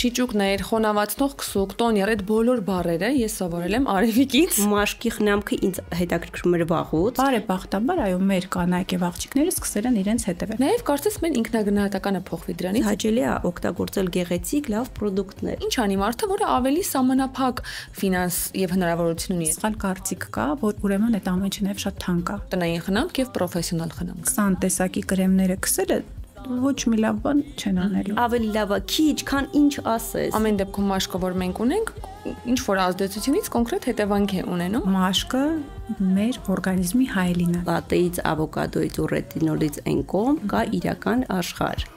շիճուկներ, խոնավացնող քսուկ, տոներ, այդ բոլոր բառերը ես սովորել եմ Արևիկից։ Մաշկի խնամքը ինձ հետաքրքրում էր վաղուց։ Բարեբախտաբար, այո, մեր կանայք եւ աղջիկները սկսել են իրենց հետևել։ Նաև կարծես մեն ինքնագնահատականը փոխվի դրանից։ Հաճելի է օգտագործել գեղեցիկ, լավ պրոդուկտներ։ Ինչ անի մարդը, որը ավելի սահմանափակ ֆինանս եւ հնարավորություն ունի։ Սխալ կարծիք կա, որ ուրեմն այդ ամեն ինչը նաև շատ թանկ է։ Տնային խնամք եւ պրոֆեսիոնալ խնամք։ 20 տեսակի կրեմները քսելը ոչ մի լավ բան չեն անելու։ Ավելի լավ է քիչ, քան ինչ ասես։ Ամեն դեպքում մաշկը, որ մենք ունենք, ինչ որ ազդեցությունից կոնկրետ հետևանք է ունենում։ Մաշկը մեր օրգանիզմի հայելին է։ Լատեից, ավոկադոից ու ռետինոլից այն կողմ կա իրական աշխարհ։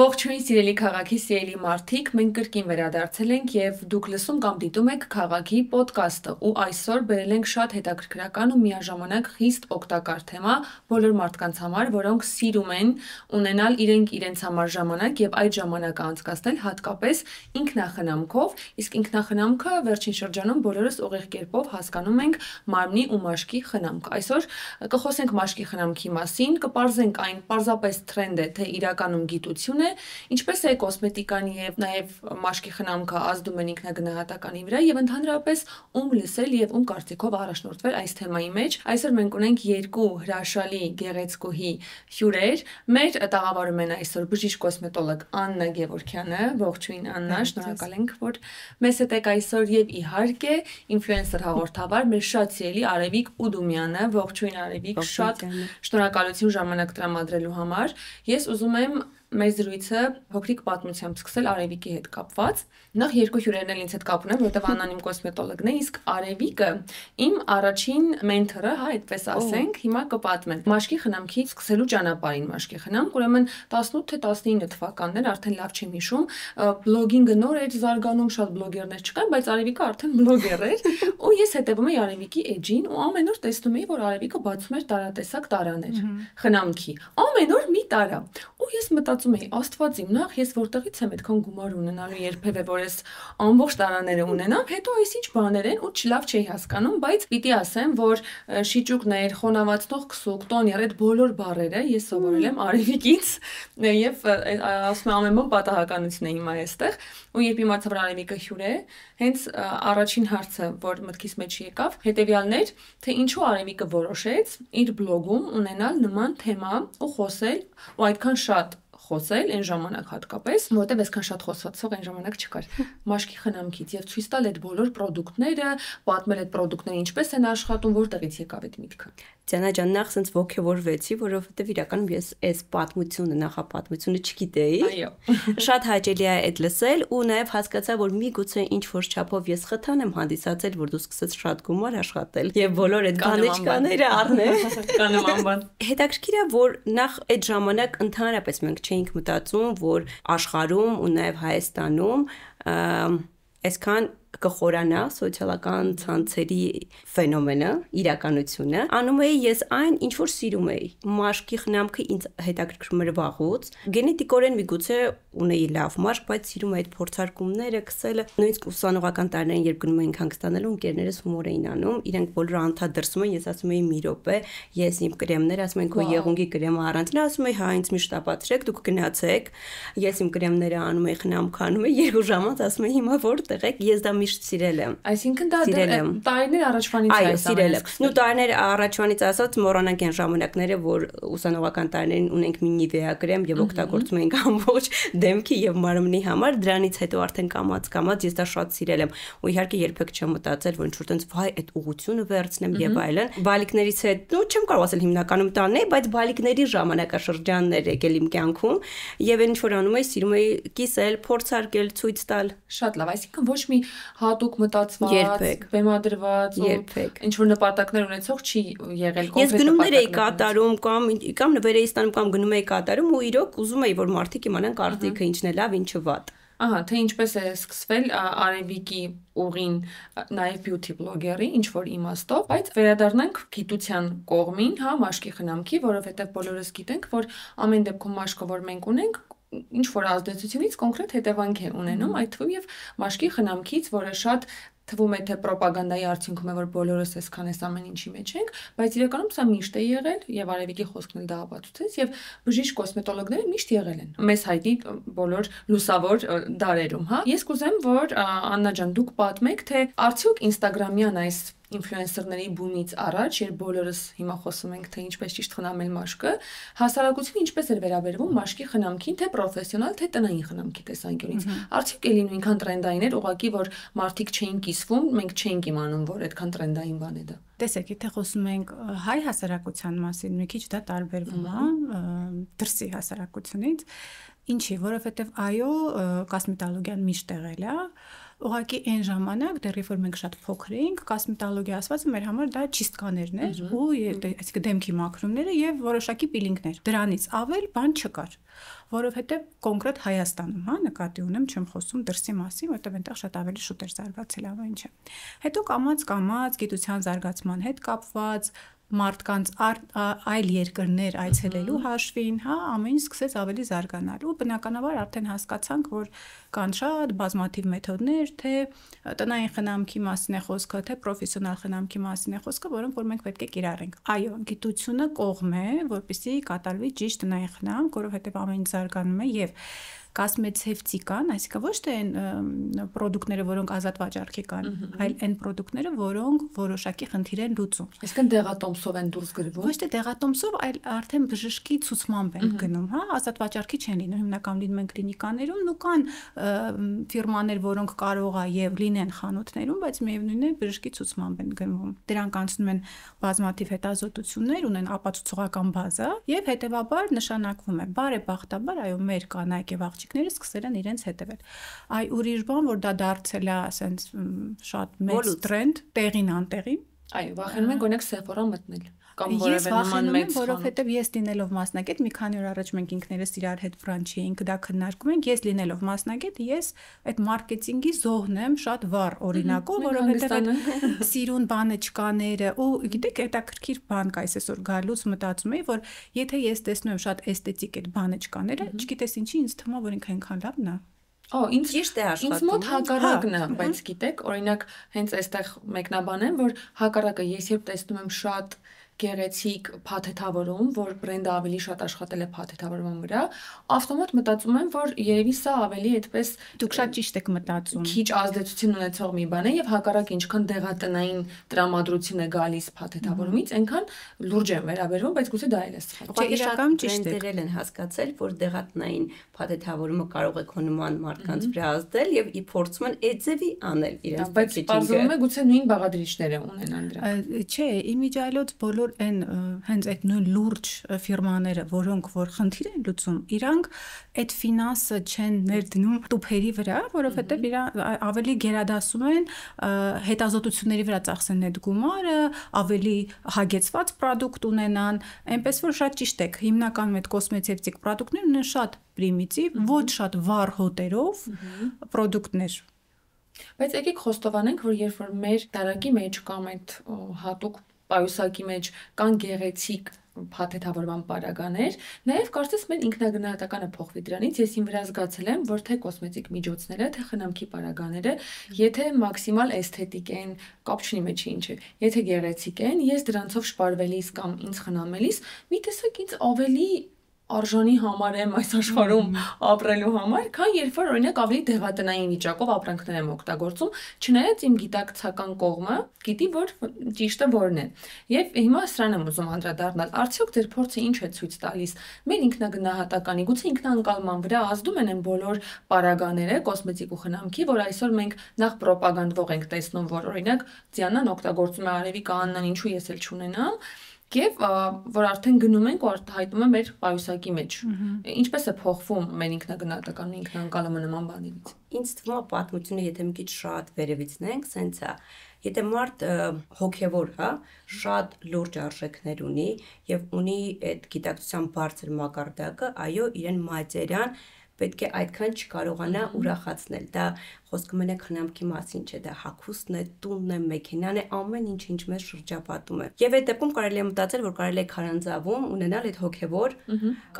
Ողջույն սիրելի քաղաքի սիրելի մարդիկ, մենք կրկին վերադարձել ենք եւ դուք լսում կամ դիտում եք Քաղաքի ոդկասթը ու այսօր բերել ենք շատ հետաքրքրական ու միաժամանակ խիստ օգտակար թեմա բոլոր մարդկանց համար, որոնք սիրում են ունենալ իրենց համար ժամանակ եւ այդ ժամանակը անցկացնել հատկապես ինքնախնամքով, իսկ ինքնախնամքը վերջին շրջանում բոլորս ուղիղ կերպով հասկանում ենք մարմնի ու մաշկի խնամք։ Այսօր կխոսենք մաշկի խնամքի մասին, կպարզենք այն պարզապես թրենդ է, թե իրականում գիտություն է, ինչպես է կոսմետիկան եւ նաեւ մաշկի խնամքը ազդում են ինքնագնահատականի վրա եւ ընդհանրապես ում լսել եւ ում կարծիքով առաջնորդվել այս թեմայի մեջ։ Այսօր մենք ունենք երկու հրաշալի գեղեցկուհի հյուրեր։ Մեր տաղավարում են այսօր բժիշկ կոսմետոլոգ Աննա Գևորգյանը։ Ողջույն Աննա, շնորհակալ ենք, որ մեզ հետ եք այսօր եւ իհարկե ինֆլուենսեր հաղորդավար մեր շատ սիրելի Արևիկ Ուդումյանը։ Ողջույն Արևիկ, շատ շնորհակալություն ժամանակ տրամադրելու համար։ Ես ուզում եմ մեր զրույցը փոքրիկ պատմությամբ սկսել Արևիկի հետ կապված։ Նախ երկու հյուրերն էլ ինձ հետ կապ ունեն, որովհետև Աննան իմ կոսմետոլոգն է, իսկ Արևիկը իմ առաջին մենթորը, հա, այդպես ասենք, հիմա կպատմեն։ Մաշկի խնամքից սկսելու ճանապարհին մաշկի խնամք, ուրեմն 18 թե 19 թվականներ, արդեն լավ չեմ հիշում, բլոգինգը նոր էր զարգանում, շատ բլոգերներ չկան, բայց Արևիկը արդեն բլոգեր էր, ու ես հետևում էի Արևիկի էջին ու ամեն օր տեսնում էի, որ Արևիկը բացում էր տարատեսակ տարաներ խնամքի։ Ամեն օր մի տարա։ Ու ես մտածում էի, Աստված իմ, նախ ես որտեղից եմ այդքան գումար ունենալու երբևէ, որ ես ամբողջ տարաները ունենամ, հետո այս ինչ բաներ են ու լավ չէի հասկանում, բայց պիտի ասեմ, որ շիճուկներ, խոնավացնող քսուկ, տոներ, այդ բոլոր բառերը ես սովորել եմ Արևիկից եւ ասում եմ ամեն բան պատահականություն է հիմա այստեղ, ու երբ իմացա, որ Արևիկը հյուր է, հենց առաջին հարցը, որ մտքիս մեջ եկավ, հետեւյալն էր, թե ինչու Արևիկը որոշեց իր բլոգում ունենալ նման թեմա ու խոսել ու այդքան շատ խոսել այն ժամանակ հատկապես, որտեղ այսքան շատ խոսվածող այն ժամանակ չկար։ Մաշկի խնամքից եւ ցույց տալ այդ բոլոր պրոդուկտները, պատմել այդ պրոդուկտները ինչպես են աշխատում, որտեղից եկավ այդ միտքը։ Ձանա ջան, նախ sense ողջավորվեցի, որովհետեւ իրականում ես այս պատմությունը, նախապատմությունը չգիտեի։ Այո։ Շատ հաճելի է այդ լսել ու նաեւ հասկացա, որ միգուցե ինչ որ չափով ես խթան եմ հանդիսացել, որ դու սկսես շատ գումար աշխատել եւ բոլոր այդ բանեջկաները առնել։ Կանեմ անբան։ Հետաքրքիր է, որ նախ այդ ժամանակ ընդհանրապես մենք չէինք մտածում, որ աշխարհում ու նաեւ Հայաստանում այսքան կխորանա սոցիալական ցանցերի ֆենոմենը, իրականությունը։ Անում էի ես այն, ինչ որ սիրում էի։ Մաշկի խնամքը ինձ հետաքրքրում էր վաղուց։ Գենետիկորեն միգուցե ունեի լավ մաշկ, բայց սիրում էի այդ փորձարկումները, քսելը։ Նույնիսկ ուսանողական տարիներին, երբ գնում էինք հանգստանալու, ընկերներս հումոր էին անում, իրենք բոլորը անդադ դրսում են, ես ասում էի մի րոպե, ես իմ կրեմներ, ասում են քո եղունգի կրեմը առանց։ Նա ասում է, հա, ինձ միշտ ապացրեք, դուք գնացեք։ Ես իմ կրեմները անում էի, խնամքանում էի, 2 ժամ անց ասում էի, հիմա որտեղ եք։ Ես դա միշտ սիրել եմ։ Այսինքն դա տարիներ առաջվանից այո, սիրել եմ։ Նու տարիներ առաջվանից ասած մոռանանք այն ժամանակները, որ ուսանողական տարիներին ունենք մի Nivea կրեմ եւ օգտագործում ենք ամբողջ դեմքի եւ մարմնի համար, դրանից հետո արդեն կամած ես դա շատ սիրել եմ։ Ու իհարկե երբեք չեմ մտածել, որ ինչ-որ տենց վայ այդ ուղությունը վերցնեմ եւ այլն։ Բալիկներից հետ, նո չեմ կարող ասել հիմնականում տանն է, բայց բալիկների ժամանակաշրջաններ եկել իմ կյանքում եւ ինչ որ անում էի, սիրում էի կիսել, փորձարկել, ցույց տալ։ Շատ լավ, այսինքն ոչ մի հատուկ մտածված, բեմադրված ու ինչ որ նպատակներ ունեցող չի եղել կոնկրետ։ Ես գնումներ էի կատարում կամ նվեր էի ստանում կամ գնում էի կատարում ու իրոք ուզում էի որ մարդիկ իմանան կարծիքը ինչն է լավ, ինչը վատ։ Ահա, թե ինչպես է սկսվել Արևիկի ուղին նաև բյութի բլոգերի, ինչ որ իմաստով, բայց վերադառնանք գիտության կողմին, հա, մաշկի խնամքի, որովհետև բոլորս գիտենք, որ ամեն դեպքում մաշկը, որ մենք ունենք, ինչ որ ազդեցությունից կոնկրետ հետևանք է ունենում, այդ թվում եւ մաշկի խնամքից, որը շատ թվում է թե ռոպագանդայի արդյունքում է, որ բոլորս այսքան այս ամեն ինչի մեջ ենք, բայց իրականում սա միշտ է եղել եւ Արևիկի խոսքն էլ դա ապացուցեց եւ բժիշկ կոսմետոլոգները միշտ եղել են մեզ հայտնի բոլոր լուսավոր դարերում, հա։ Ես կուզեմ, որ Աննա ջան, դուք պատմեք, թե արդյոք Instagram-յան այս ինֆլուենսերների բումից առաջ, երբ բոլորս հիմա խոսում ենք, թե ինչպես ճիշտ խնամել մաշկը, հասարակությունը ինչպես էր վերաբերվում մաշկի խնամքին, թե պրոֆեսիոնալ, թե տնային խնամքի տեսանկյունից։ Արդյոք էլի նույնքան տրենդային էր, ուղղակի որ մարդիկ չէին կիսվում, մենք չէինք իմանում, որ այդքան տրենդային բան է դա։ Տեսեք, եթե խոսում ենք հայ հասարակության մասին, մի քիչ դա տարբերվում է դրսի հասարակությունից, ինչի, որովհետև այո, կոսմետոլոգիան միշտ եղել է, ուղղակի այն ժամանակ, դեռ որ մենք շատ փոքր էինք, կոսմետոլոգիա ասվածը մեր համար դա չիստկաներն էր ու այսինքն դեմքի մաքրումները եւ որոշակի պիլինգներ։ Դրանից ավել բան չկար, որովհետեւ կոնկրետ Հայաստանում, հա, նկատի ունեմ, չեմ խոսում դրսի մասին, որովհետեւ այնտեղ շատ ավելի շուտ էր զարգացել ամեն ինչը։ Հետո կամած գիտության զարգացման հետ կապված մարդկանց այլ երկրներ այցելելու հաշվին, հա, ամեն ինչ սկսեց ավելի զարգանալ ու բնականաբար արդեն հասկացանք, որ կան շատ բազմաթիվ մեթոդներ, թե տնային խնամքի մասին է խոսքը, թե պրոֆեսիոնալ խնամքի մասին է խոսքը, որոնք որ մենք պետք է կիրառենք։ Այո, գիտությունը կողմ է, որպեսզի կատարվի ճիշտ տնային խնամք, որովհետև ամեն ինչ զարգանում է եւ կոսմեցևտիկան, այսինքն ոչ թե այն ապրանքները, որոնք ազատ վաճառքի կան, այլ այն ապրանքները, որոնք որոշակի խնդիր են լուծում։ Այսինքն դեղատոմսով են դուրս գրվում։ Ոչ թե դեղատոմսով, այլ արդեն բժշկի ցուցմամբ են գնում, հա, ազատ վաճառքի չեն լինում, հիմնականում լինում են կլինիկաներում, ու կան ֆիրմաներ, որոնք կարող է եւ լինեն խանութներում, բայց միևնույնն է բժշկի ցուցմամբ են գնում։ Դրանք անցնում են բազմաթիվ հետազոտություններ, ունեն ապացուցողական բազա եւ հետեւաբար նշանակվում է բարեբախտաբար, այո, մեր կանայք եւ աղջիկները սկսել են իրենց հետևել։ Այ ուրիշ բան, որ դա դարձել է ասենց շատ մեծ տրենդ, տեղին անտեղին։ Այո, վախենում ենք օրինակ Sephora մտնել կամ Ես որևէ նման վախենում եմ, մեծ որովհետև ես լինելով մասնագետ, մի քանի օր առաջ մենք ինքներս իրար հետ Ֆրանսիայի էինք դա քննարկում ենք, ես լինելով մասնագետ, ես այդ մարքեթինգի զոհն եմ շատ վառ օրինակով, որովհետև այդ սիրուն բանեչկաները, ու գիտեք, հետաքրքիր բան կա, այսօր գալուց մտածում եի, որ եթե ես տեսնում եմ շատ էսթետիկ այդ բանեչկաները, չգիտես ինչի, ինձ թվում է, որ ինքնական լավն է։ Ինձ ինձ մոտ հակառակն է, բայց գիտեք, օրինակ հենց այստեղ մեկնաբանեմ, որ հակառակը ես երբ տեսնում եմ շատ գեղեցիկ փաթեթավորում, որ բրենդը ավելի շատ աշխատել է փաթեթավորման վրա, ավտոմատ մտածում եմ, որ երևի սա ավելի այդպես դուք շատ ճիշտ եք մտածում։ Քիչ ազդեցություն ունեցող մի բան է եւ հակառակ ինչքան դեղատնային տրամադրություն է գալիս փաթեթավորումից, այնքան լուրջ եմ վերաբերվում, բայց գուցե դա էլ է սխալ։ Իրական ճիշտերել են հասկացել, որ դեղատնային փաթեթավորումը կարող է քո նման մարդկանց վրա ազդել եւ ի փորձում են այդ ձևի անել իրենց բայց բարձրում է գուցե նույն բաղադրիչները ունենան դրա։ Չէ, իմիջիայլոց բոլոր այն հենց այդ նույն լուրջ ֆիրմաները, որոնք որ խնդիր են լուծում, իրանք այդ ֆինանսը չեն ներդնում տուփերի վրա, որովհետև ավելի գերադասում են հետազոտությունների վրա ծախսեն այդ գումարը, ավելի հագեցված պրոդուկտ ունենան, այնպես որ շատ ճիշտ եք, հիմնականում այդ կոսմեցևտիկ պրոդուկտներն ունեն շատ պրիմիտիվ, ոչ շատ վառ հոտերով պրոդուկտներ։ Բայց եկեք խոստովանենք, որ երբ որ մեր տարակի մեջ կամ այդ հատուկ պայուսակի մեջ կան գեղեցիկ փաթեթավորման պարագաներ, նաև կարծես մեր ինքնագնահատականը փոխվի դրանից, ես իմ վրա զգացել եմ, որ թե կոսմետիկ միջոցները, թե խնամքի պարագաները, եթե մաքսիմալ էսթետիկ են, կապ չունի մեջի ինչ է, եթե գեղեցիկ են, ես դրանցով շպարվելիս կամ ինձ խնամելիս, մի տեսակ ինձ ավելի արժանի համար եմ այս աշխարհում ապրելու համար, քան երբ որ օրինակ ավելի դեղատնային վիճակով ապրանքներ եմ օգտագործում, չնայած իմ գիտակցական կողմը գիտի, որ ճիշտը որն է։ Եվ հիմա սրան եմ ուզում անդրադառնալ, արդյոք ձեր փորձը ինչ է ցույց տալիս։ Մեր ինքնագնահատականի, գուցե ինքնանկալման վրա ազդում են բոլոր պարագաները կոսմետիկ ու խնամքի, որ այսօր մենք նախ ռոպագանդվող ենք տեսնում, որ օրինակ Դիանան օգտագործում է Արևիկ Աննան, ինչու ես էլ չունենամ։ Եվ որ արդեն գնում ենք ու հայտնում ենք մեր պայուսակի մեջ։ Ինչպես է փոխվում մեր ինքնագնահատականն ու ինքնանկալումը նման բաներից։ Ինձ թվում է պատմությունը, եթե մի քիչ շատ վերևիցնենք, սենց է։ Եթե մարդ հոգևոր, հա, շատ լուրջ արժեքներ ունի եւ ունի այդ գիտակցության բարձր մակարդակը, այո, իրեն մատերիան պետք է այդքան չկարողանա ուրախացնել։ Դա խոսքը մենակ խնամքի մասին չէ, դա հագուստն է, տունն է, մեքենան է, ամեն ինչ ինչ մեզ շրջապատում է։ Եվ այդ դեպքում կարելի է մտածել, որ կարելի է քարանձավում ունենալ այդ հոգևոր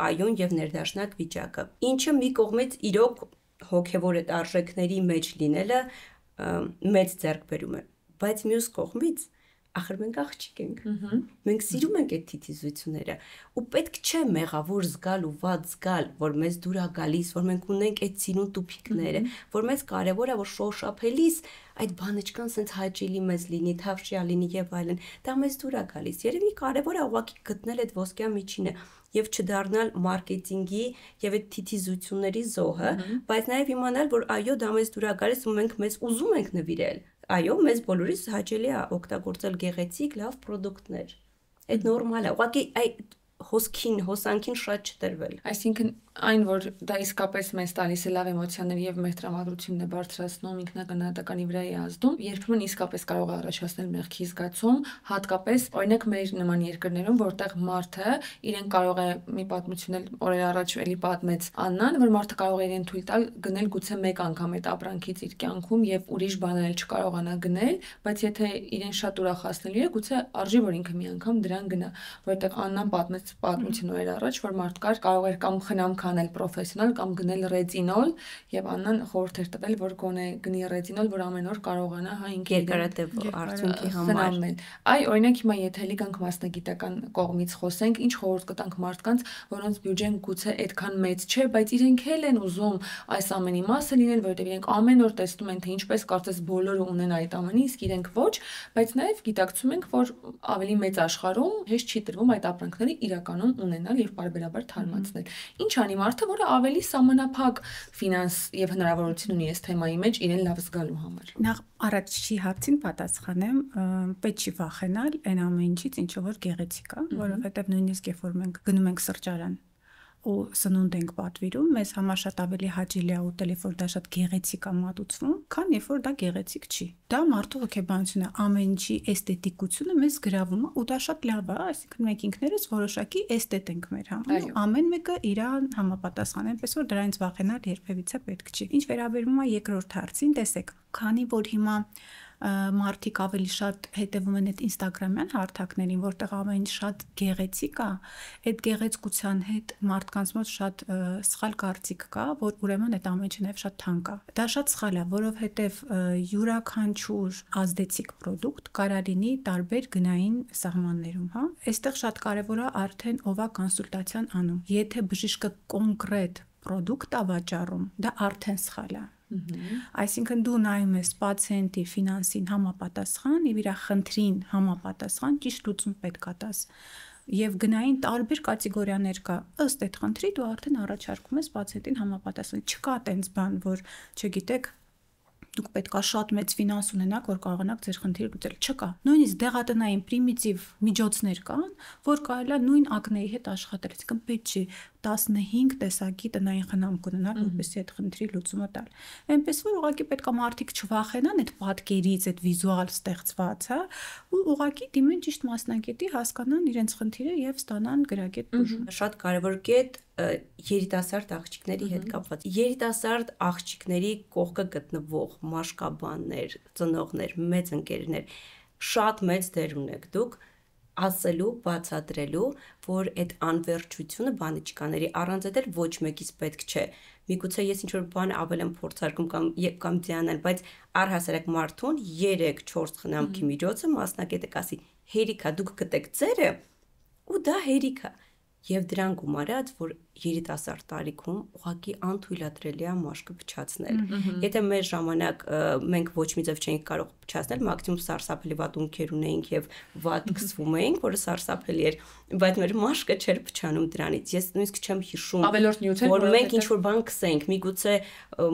կայուն եւ ներդաշնակ վիճակը։ Ինչը մի կողմից իրոք հոգևոր այդ արժեքների մեջ լինելը մեծ ձեռքբերում է, բայց մյուս կողմից ախր մենք աղջիկ ենք։ Մենք սիրում ենք այդ թիթիզությունները ու պետք չէ մեղավոր զգալ ու վատ զգալ, որ մեզ դուր է գալիս, որ մենք ունենք այդ սիրուն տուփիկները, որ մեզ կարևոր է որ շոշափելիս այդ բանочкան սենց հաճելի մեզ լինի, թավշյա լինի եւ այլն։ Դա մեզ դուր է գալիս։ Երևի կարևոր է ուղղակի գտնել այդ ոսկյա միջինը եւ չդառնալ մարքեթինգի եւ այդ թիթիզությունների զոհը, բայց նաեւ իմանալ, որ այո, դա մեզ դուր է գալիս ու մենք մեզ ուզում ենք նվիրել։ Այո, մեզ բոլորիս հաճելի է օգտագործել գեղեցիկ, լավ պրոդուկտներ։ Այդ նորմալ է։ Ուղղակի այդ հոսանքին շատ չտրվել։ Այսինքն այն, որ դա իսկապես մեզ տալիս է լավ էմոցիաներ եւ մեր տրամադրությունն է բարձրացնում, ինքնագնահատականի վրա է ազդում, երբեմն իսկապես կարող է առաջացնել մեղքի զգացում, հատկապես օրինակ մեր նման երկրներում, որտեղ մարդը իրեն կարող է մի պատմություն էլ օրեր առաջ էլի պատմեց Աննան, որ մարդը կարող է իրեն թույլ տալ գնել գուցե մեկ անգամ այդ ապրանքից իր կյանքում եւ ուրիշ բաներ չկարողանա գնել, բայց եթե իրեն շատ ուրախացնելի է, գուցե արժի որ ինքը մի անգամ դրան գնա, որտեղ Աննան պատմեց պատմություն օրեր առաջ, որ մարդկար կարող էր կամ խնամք անել պրոֆեսիոնալ կամ գնել ռետինոլ եւ Աննան խորհուրդ էր տվել որ գոնե գնի ռետինոլ որ ամեն օր կարողանա հա ինքը երկարատև արդյունքի համար այ օրինակ հիմա եթե էլի գանք մասնագիտական կողմից խոսենք ինչ խորհուրդ կտանք մարդկանց որոնց բյուջեն գուցե այդքան մեծ չէ բայց իրենք էլ են ուզում այս ամենի մասը լինել որովհետեւ իրենք ամեն օր տեսնում են թե ինչպես կարծես բոլորը ունեն այդ ամենը իսկ իրենք ոչ բայց նաեւ գիտակցում ենք որ ավելի մեծ աշխարհում հեշտ չի տրվում այդ ապրանքները իրականում ունենալ եւ բարբերաբար թարմացնել ինչ անի մարդը, որը ավելի սահմանափակ ֆինանս եւ հնարավորություն ունի այս թեմայի մեջ իրեն լավ զգալու համար։ Նախ առաջի հարցին պատասխանեմ, պետք չի վախենալ այն ամեն ինչից, ինչը որ գեղեցիկ է, որովհետեւ նույնիսկ երբ որ մենք գնում ենք սրճարան ու սնունդ ենք պատվիրում, մեզ համար շատ ավելի հաճելի է ուտել, որ դա շատ գեղեցիկ է մատուցվում, քան երբ որ դա գեղեցիկ չի։ Դա մարդու հոգեբանությունը, ամեն ինչի էսթետիկությունը մեզ գրավում է ու դա շատ լավ է, այսինքն մենք ինքներս որոշակի էսթետ ենք մեր համար։ Ամեն մեկը իր համապատասխան, այնպես որ դրանից վախենալ երբևիցե պետք չի։ Ինչ վերաբերում է երկրորդ հարցին, տեսեք, քանի որ հիմա մարդիկ ավելի շատ հետևում են այդ ինստագրամյան հարթակներին, որտեղ ամեն ինչ շատ գեղեցիկ է, այդ գեղեցկության հետ մարդկանց մոտ շատ սխալ կարծիք կա, որ ուրեմն այդ ամեն ինչը նաև շատ թանկ է։ Դա շատ սխալ է, որովհետև յուրաքանչյուր ազդեցիկ պրոդուկտ կարա լինի տարբեր գնային սահմաններում, հա։ Այստեղ շատ կարևոր է արդեն ով է կոնսուլտացիան անում։ Եթե բժիշկը կոնկրետ պրոդուկտ է վաճառում, դա արդեն սխալ է։ Այսինքն դու նայում ես պացիենտի ֆինանսին համապատասխան եւ իր խնդրին համապատասխան ճիշտ լուծում պետք է տաս եւ գնային տարբեր կատեգորիաներ կա ըստ այդ խնդրի դու արդեն առաջարկում ես պացիենտին համապատասխան չկա տենց բան որ չգիտեք դուք պետք է շատ մեծ ֆինանս ունենաք որ կարողանաք ձեր խնդիրը լուծել չկա նույնիսկ դեղատնային պրիմիտիվ միջոցներ կան որ կարելի է նույն ակնեի հետ աշխատել այսինքն պետք չի 15 տեսակի տնային խնամք ունենալ որպեսզի այդ խնդրի լուծումը տալ այնպես որ ուղղակի պետք է մարդիկ չվախենան այդ պատկերից այդ վիզուալ ստեղծվածը ու ուղղակի դիմեն ճիշտ մասնագետի հասկանան իրենց խնդիրը եւ ստանան գրագետ բուժում շատ կարևոր կետ երիտասարդ աղջիկների հետ կապված երիտասարդ աղջիկների կողքը գտնվող մաշկաբաններ ծնողներ մեծ ընկերներ շատ մեծ դեր ունեք դուք ասելու, բացատրելու, որ այդ անվերջությունը բանը չկաների առանց այդ ոչ մեկից պետք չէ։ Միգուցե ես ինչ-որ բան ավել եմ փորձարկում կամ ձյանալ, բայց առհասարակ մարդուն 3-4 խնամքի միջոցը մասնակետը կասի հերիքա դուք գտեք ձերը ու դա հերիքա եւ դրան գումարած որ երիտասարդ տարիքում ուղղակի անթույլատրելի է մաշկը փչացնել։ Եթե մեր ժամանակ մենք ոչ մի ձև չէինք կարող փչացնել, մաքսիմում սարսափելի վատ ունքեր ունեինք եւ վատ քսվում էինք, որը սարսափելի էր, բայց մեր մաշկը չէր փչանում դրանից։ Ես նույնիսկ չեմ հիշում, որ մենք ինչ որ բան քսենք, միգուցե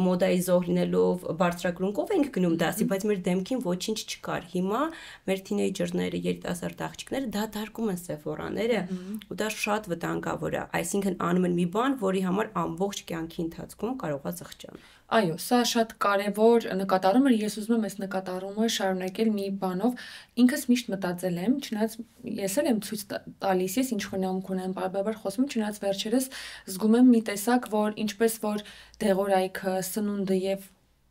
մոդայի զոհ լինելով բարձրակրունկով ենք գնում դասի, բայց մեր դեմքին ոչինչ չկար։ Հիմա մեր թինեյջերները, երիտասարդ աղջիկները դատարկում են սեֆորաները ու դա շատ վտանգավոր է, այսինքն անում են մի բան, որի համար ամբողջ կյանքի ընթացքում կարող է զղջան։ Այո, սա շատ կարևոր նկատառում է, ես ուզում եմ այս նկատառումը շարունակել մի բանով, ինքս միշտ մտածել եմ, չնայած ես էլ եմ ցույց տալիս, ես ինչ խնամք ունեմ, բարբերաբար խոսում, չնայած վերջերս զգում եմ մի տեսակ, որ ինչպես որ դեղորայքը, սնունդը եւ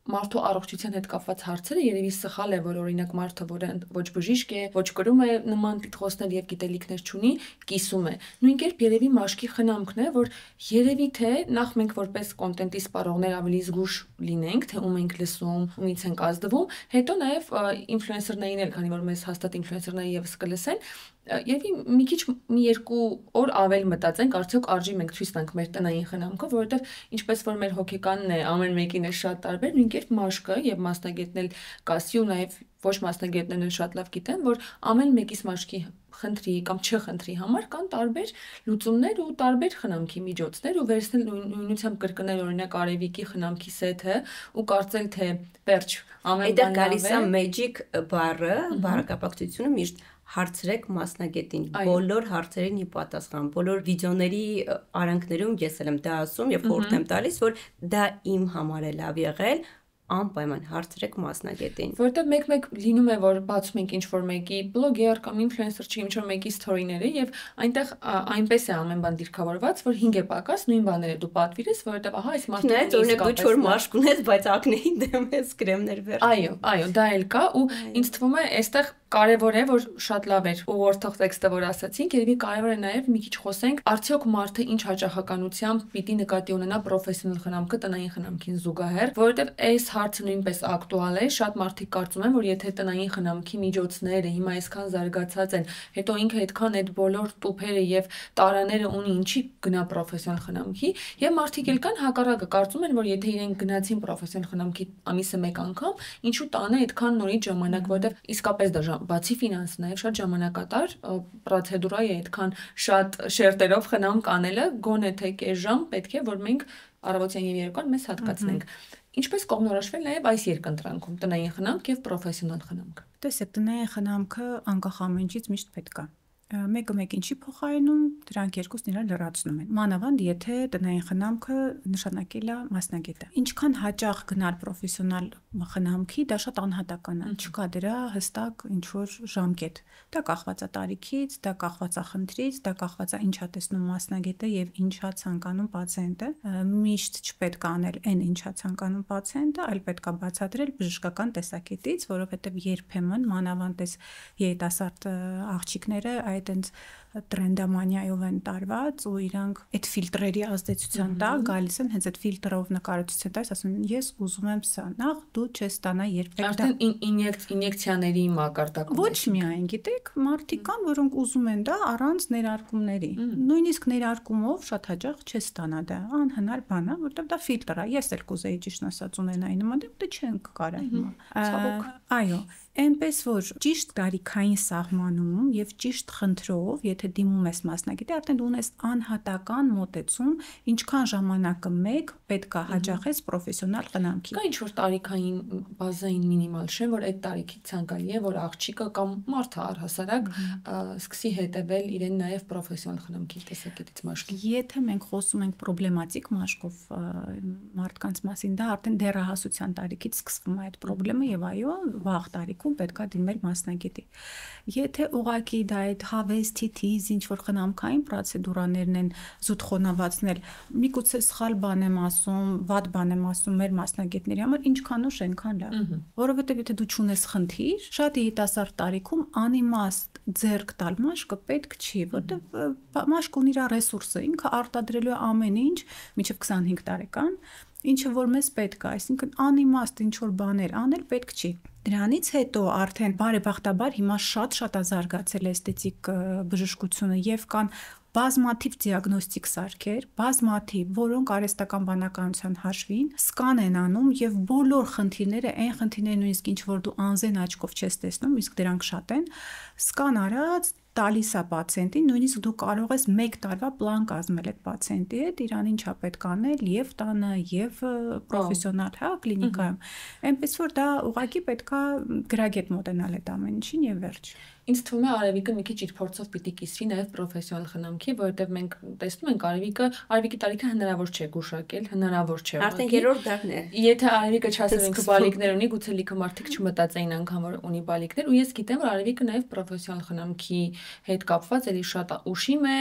մարդու առողջության հետ կապված հարցերը երևի սխալ է, որ օրինակ մարդը, որը ոչ բժիշկ է, ոչ կրում է նման տիտղոսներ եւ գիտելիքներ չունի, կիսում է։ Նույն կերպ երևի մաշկի խնամքն է, որ երևի թե նախ մենք որպես կոնտենտի սպառողներ ավելի զգուշ լինենք, թե ում ենք լսում, ումից ենք ազդվում, հետո նաեւ ինֆլուենսերներին էլ, քանի որ մեզ հաստատ ինֆլուենսերները եւս կլսեն, Եվ մի քիչ մի երկու օր ավել մտածենք, արդյոք արժի մենք ցույց տանք մեր տնային խնամքը, որովհետև ինչպես որ մեր հոգեկանն է, ամեն մեկին է շատ տարբեր, նույն կերպ մաշկը եւ մասնագետն էլ կասի ու նաեւ ոչ մասնագետներն էլ շատ լավ գիտեն, որ ամեն մեկիս մաշկի խնդրի կամ չխնդրի համար կան տարբեր լուծումներ ու տարբեր խնամքի միջոցներ ու վերցնել նույնությամբ կրկնել օրինակ Արևիկի խնամքի սեթը ու կարծել թե վերջ ամեն բան գալիս է magic բառը, բառակապակցությունը միշտ հարցրեք մասնագետին, բոլոր հարցերին ի պատասխան, բոլոր վիդեոների արանքներում ես եմ դա ասում եւ խորհուրդ եմ տալիս, որ դա իմ համար է լավ եղել, անպայման հարցրեք մասնագետին։ Որտեղ մեկ-մեկ լինում է, որ բացում ենք ինչ-որ մեկի բլոգեր կամ ինֆլուենսեր չի ինչ-որ մեկի սթորիները եւ այնտեղ այնպես է ամեն բան դիրքավորված, որ 5 է պակաս նույն բաները դու պատվիրես, որովհետեւ ահա այս մարդը օրինակ դու 4 մաշկ ունես, բայց ակնեին դեմ ես կրեմներ վեր։ Այո, դա էլ կա ու ինձ թվում է այստեղ կարևոր է, որ շատ լավ էր ուղղորդող տեքստը, որ ասացինք, երևի կարևոր է նաև մի քիչ խոսենք, արդյոք մարդը ինչ հաճախականությամբ պիտի նկատի ունենա պրոֆեսիոնալ խնամքը տնային խնամքին զուգահեռ, որովհետև այս հարցը նույնպես ակտուալ է, շատ մարդիկ կարծում են, որ եթե տնային խնամքի միջոցները հիմա այսքան զարգացած են, հետո ինքը այդքան այդ բոլոր տուփերը եւ տարաները ունի, ինչի գնա պրոֆեսիոնալ խնամքի, եւ մարդիկ էլ կան հակառակը, կարծում են, որ եթե իրենք գնացին պրոֆեսիոնալ խնամքի ամիսը մեկ անգամ, ինչու տանը այդքան նորից ժամանակ, որովհետև իսկապես դա բացի ֆինանսը նաև շատ ժամանակատար պրոցեդուրա է, այդքան շատ շերտերով խնամք անելը, գոնե թե կես ժամ պետք է, որ մենք առավոտյան եւ երեկոյան մեզ հատկացնենք։ Ինչպես կողմնորոշվել նաև այս երկընտրանքում տնային խնամք եւ պրոֆեսիոնալ խնամք։ Տեսեք, տնային խնամքը անկախ ամենից միշտ պետք է։ Մեկը մեկին չի փոխարինում, դրանք երկուսն իրար լրացնում են։ Մանավանդ եթե տնային խնամքը նշանակել է մասնագետը։ Ինչքան հաճախ գնալ պրոֆեսիոնալ խնամքի, դա շատ անհատական է։ Չկա դրա հստակ ինչ որ ժամկետ։ Դա կախված է տարիքից, դա կախված է խնդրից, դա կախված է ինչա տեսնում մասնագետը եւ ինչա ցանկանում պացիենտը։ Միշտ չպետք է անել այն ինչա ցանկանում պացիենտը, այլ պետք է բացատրել բժշկական տեսակետից, որովհետեւ երբեմն մանավանդ այս երիտասարդ աղջիկները այդ այնց տրենդամանիայով են տարված ու իրանք այդ ֆիլտրերի ազդեցության տակ գալիս են հենց այդ ֆիլտրով նկարեցության տակ ասում են ես ուզում եմ սա նախ դու չես ստանա երբեք դա ինյեկցիաների մակարդակում ոչ միայն գիտեք մարդիկ կան որոնք ուզում են դա առանց ներարկումների նույնիսկ ներարկումով շատ հաճախ չես ստանա դա անհնար բան է որովհետև դա ֆիլտր է ես էլ կուզեի ճիշտ ասած ունենայի նման դե չենք կարա հիմա այո այնպես որ ճիշտ տարիքային սահմանում եւ ճիշտ խնդրով եթե դիմում ես մասնագետի արդեն դու ունես անհատական մոտեցում ինչքան ժամանակը մեկ պետք է հաջողես պրոֆեսիոնալ խնամքի կա ինչ որ տարիքային բազային մինիմալ շեմ որ այդ տարիքի ցանկալի է որ աղջիկը կամ մարդը առհասարակ սկսի հետևել իրեն նաեւ պրոֆեսիոնալ խնամքի տեսակետից մաշկի եթե մենք խոսում ենք պրոբլեմատիկ մաշկով մարդկանց մասին դա արդեն դեռահասության տարիքից սկսվում է այդ խնդրը եւ այո վաղ տարիքում պետք է դիմել մասնագետի եթե ուղղակի դա այդ հավես թիթիզ ինչ որ խնամքային պրոցեդուրաներն են զուտ խոնավացնել միգուցե սխալ բան եմ ասում վատ բան եմ ասում մեր մասնագետների համար ինչքանոց այնքան լավ որովհետեւ եթե դու չունես խնդիր շատ երիտասարդ տարիքում անիմաստ ձեռք տալ մաշկը պետք չի որովհետեւ մաշկը ունի իր ռեսուրսը ինքը արտադրելու է ամեն ինչ մինչեւ 25 տարեկան ինչը որ մեզ պետք է այսինքն անիմաստ ինչ որ բաներ անել պետք չի Դրանից հետո արդեն բարեբախտաբար հիմա շատ զարգացել է էսթետիկ բժշկությունը եւ կան բազմաթիվ դիագնոստիկ սարքեր, բազմաթիվ, որոնք արհեստական բանականության հաշվին սկան են անում եւ բոլոր խնդիրները, այն խնդիրները նույնիսկ ինչ որ դու անզեն աչքով չես տեսնում, իսկ դրանք շատ են, սկան արած տալիս է պացիենտին, նույնիսկ դու կարող ես 1 տարվա պլան կազմել այդ պացիենտի հետ, իրան ինչա պետք անել եւ տանը եւ պրոֆեսիոնալ, հա, կլինիկայում։ Այնպես որ դա ուղղակի պետքա գրագետ մոտենալ այդ ամեն ինչին եւ վերջ։ Ինձ թվում է Արևիկը մի քիչ իր փորձով պիտի կիսվի նաև պրոֆեսիոնալ խնամքի, որովհետև մենք տեսնում ենք Արևիկի տարիքը հնարավոր չէ գուշակել, հնարավոր չէ։ Արդեն երրորդ դարն է։ Եթե Արևիկը չասեր ինքը բալիկներ ունի, գուցե լիքը մարդիկ չմտածեին անգամ որ ունի բալիկներ, ու ես գիտեմ որ Արևիկը նաև պրոֆեսիոնալ խնամքի հետ կապված էլի շատ ուշիմ է,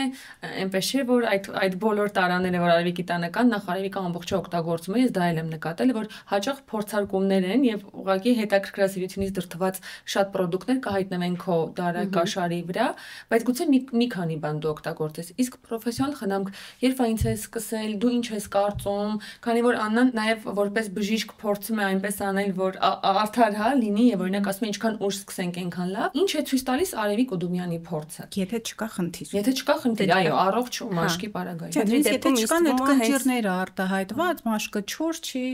այնպես չէ որ այդ բոլոր տարաները, որ Արևիկի տանը կան, նախ Արևիկը ամբողջը օգտագործում է, ես դա էլ եմ նկատել, որ հաճախ փորձարկումներ են եւ ուղղակի հետաքրքրասիրությունից դրդված շատ պրոդուկտներ կհայտնվեն քո դարակաշարի վրա, բայց գուցե մի քանի բան դու օգտագործես։ Իսկ պրոֆեսիոնալ խնամք երբ է ինձ է սկսել, դու ինչ ես կարծում, քանի որ Աննան նաեւ որպես բժիշկ փորձում է այնպես անել, որ արդար հա լինի եւ օրինակ ասում է ինչքան ուշ սկսենք այնքան լավ։ Ինչ է ցույց տալիս Արևիկ Օդումյանի փորձը։ Եթե չկա խնդիր։ Եթե չկա խնդիր, այո, առողջ ու մաշկի պարագայում։ Եթե չկան այդ կնճիռները արտահայտված, մաշկը չոր չի